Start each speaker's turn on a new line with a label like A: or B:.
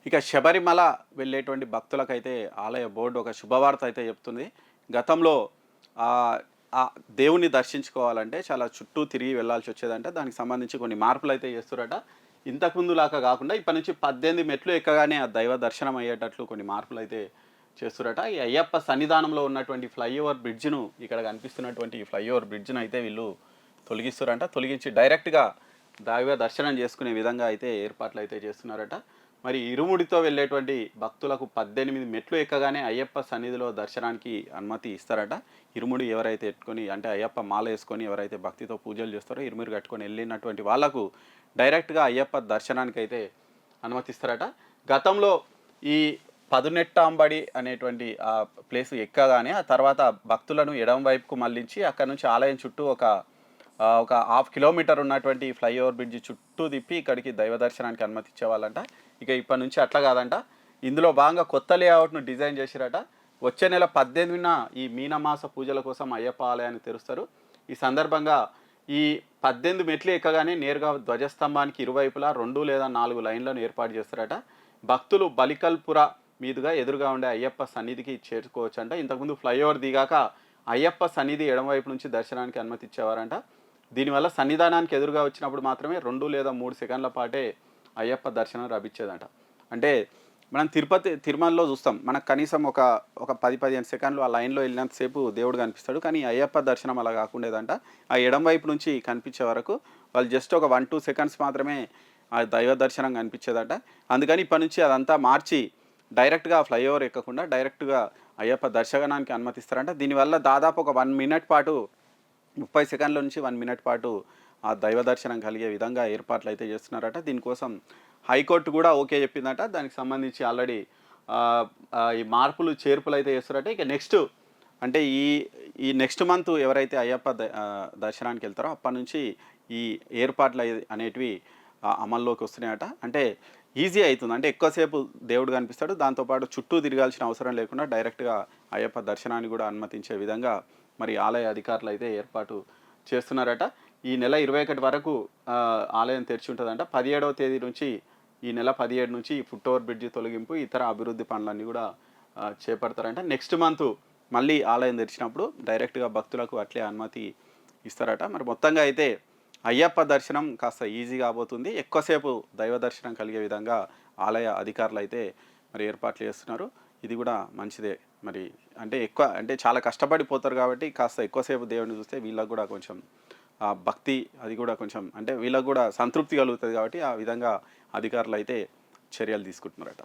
A: ఇక శబరిమల వెళ్ళేటువంటి భక్తులకైతే ఆలయ బోర్డు ఒక శుభవార్త అయితే చెప్తుంది. గతంలో ఆహ్, దేవుడిని దర్శించుకోవాలంటే చాలా చుట్టూ తిరిగి వెళ్ళాల్సొచ్చేదంట. దానికి సంబంధించి కొన్ని మార్పులైతే చేస్తుర్రట. ఇంతకుముందులాగా గాకుండా ఇప్పటి నుంచి 18 మెట్లు ఎక్కగానే ఆ దైవ దర్శనం అయ్యేటట్లు కొన్ని మార్పులైతే చేస్తుర్రట. ఈ అయ్యప్ప సన్నిధానంలో ఉన్నటువంటి ఫ్లైఓవర్ బ్రిడ్జ్‌ను ఇక్కడ కనిపిస్తున్నటువంటి ఈ ఫ్లైఓవర్ బ్రిడ్జ్‌నైతే వీళ్ళు తొలగిస్తుర్రంట. తొలగించి డైరెక్ట్‌గా దైవ దర్శనం చేసుకునే విధంగా అయితే ఏర్పాట్లయితే చేస్తున్నారట. మరి ఇరుముడితో వెళ్ళేటువంటి భక్తులకు 18 మెట్లు ఎక్కగానే అయ్యప్ప సన్నిధిలో దర్శనానికి అనుమతి ఇస్తారట. ఇరుముడి ఎవరైతే ఎత్తుకొని అంటే అయ్యప్ప మాల వేసుకొని ఎవరైతే భక్తితో పూజలు చేస్తారో ఇరుముడి కట్టుకొని వెళ్ళినటువంటి వాళ్ళకు డైరెక్ట్‌గా అయ్యప్ప దర్శనానికైతే అనుమతిస్తారట. గతంలో ఈ పదునెట్టాంబడి అనేటువంటి ప్లేస్ ఎక్కగానే ఆ తర్వాత భక్తులను ఎడమ వైపుకు మళ్లించి అక్కడి నుంచి ఆలయం చుట్టూ ఒక హాఫ్ కిలోమీటర్ ఉన్నటువంటి ఫ్లైఓవర్ బ్రిడ్జ్ చుట్టూ తిప్పి ఇక్కడికి దైవ దర్శనానికి అనుమతి ఇచ్చేవాళ్ళంట. ఇక ఇప్పటి నుంచి అట్లా కాదంట. ఇందులో భాగంగా కొత్త లేఅవుట్‌ను డిజైన్ చేసిరట. వచ్చే నెల 18న ఈ మీనమాస పూజల కోసం అయ్యప్ప ఆలయాన్ని తెరుస్తారు. ఈ సందర్భంగా ఈ 18 మెట్లు ఎక్కగానే నేరుగా ధ్వజస్తంభానికి ఇరువైపులా 2 లేదా 4 లైన్లను ఏర్పాటు చేస్తారట. భక్తులు బలికల్పుర మీదుగా ఎదురుగా ఉండే అయ్యప్ప సన్నిధికి చేరుకోవచ్చంట. ఇంతకుముందు ఫ్లైఓవర్ దిగాక అయ్యప్ప సన్నిధి ఎడమవైపు నుంచి దర్శనానికి అనుమతి ఇచ్చేవారంట. దీనివల్ల సన్నిధానానికి ఎదురుగా వచ్చినప్పుడు మాత్రమే 2 లేదా 3 సెకన్ల పాటే అయ్యప్ప దర్శనం లభించేదంట. అంటే మనం తిరుమలలో చూస్తాం. మనకు కనీసం ఒక 10, 15 సెకన్లు ఆ లైన్‌లో వెళ్ళినంత సేపు దేవుడు కనిపిస్తాడు. కానీ అయ్యప్ప దర్శనం అలా కాకుండేదంట. ఆ ఎడమ వైపు నుంచి కనిపించే వరకు వాళ్ళు జస్ట్ ఒక 1, 2 సెకండ్స్ మాత్రమే ఆ దైవ దర్శనం కనిపించేదట. అందుకని ఇప్పటి నుంచి అదంతా మార్చి డైరెక్ట్‌గా ఫ్లైఓవర్ ఎక్కకుండా డైరెక్ట్‌గా అయ్యప్ప దర్శనానికి అనుమతిస్తారంట. దీనివల్ల దాదాపు ఒక 1 మినిట్ పాటు 30 సెకన్ల నుంచి 1 మినిట్ పాటు ఆ దైవ దర్శనం కలిగే విధంగా ఏర్పాట్లయితే చేస్తున్నారట. దీనికోసం హైకోర్టు కూడా ఓకే చెప్పిందట. దానికి సంబంధించి ఆల్రెడీ ఈ మార్పులు, చేర్పులైతే చేస్తారట. ఇక నెక్స్ట్ అంటే ఈ నెక్స్ట్ మంత్ ఎవరైతే అయ్యప్ప దర్శనానికి వెళ్తారో అప్పటినుంచి ఈ ఏర్పాట్లు అనేటివి అమల్లోకి వస్తున్నాయట. అంటే ఈజీ అవుతుంది. అంటే ఎక్కువసేపు దేవుడు కనిపిస్తాడు. దాంతోపాటు చుట్టూ తిరగాల్సిన అవసరం లేకుండా డైరెక్ట్‌గా అయ్యప్ప దర్శనాన్ని కూడా అనుమతించే విధంగా మరి ఆలయ అధికారులు అయితే ఏర్పాటు చేస్తున్నారట. ఈ నెల 21 వరకు ఆలయం తెరిచి ఉంటుందంట. 17వ తేదీ నుంచి ఈ నెల 17 నుంచి ఈ ఫుట్ ఓవర్ బ్రిడ్జ్ తొలగింపు ఇతర అభివృద్ధి పనులన్నీ కూడా చేపడతారంట. నెక్స్ట్ మంత్ మళ్ళీ ఆలయం తెరిచినప్పుడు డైరెక్ట్‌గా భక్తులకు అట్లే అనుమతి ఇస్తారట. మరి మొత్తంగా అయితే అయ్యప్ప దర్శనం కాస్త ఈజీ కాబోతుంది. ఎక్కువసేపు దైవ దర్శనం కలిగే విధంగా ఆలయ అధికారులు అయితే మరి ఏర్పాట్లు చేస్తున్నారు. ఇది కూడా మంచిదే. మరి అంటే చాలా కష్టపడిపోతారు కాబట్టి కాస్త ఎక్కువసేపు దేవుడిని చూస్తే వీళ్ళకి కూడా కొంచెం భక్తి అది కూడా కొంచెం అంటే వీళ్ళకి కూడా సంతృప్తి కలుగుతుంది కాబట్టి ఆ విధంగా అధికారులు అయితే చర్యలు తీసుకుంటున్నారట.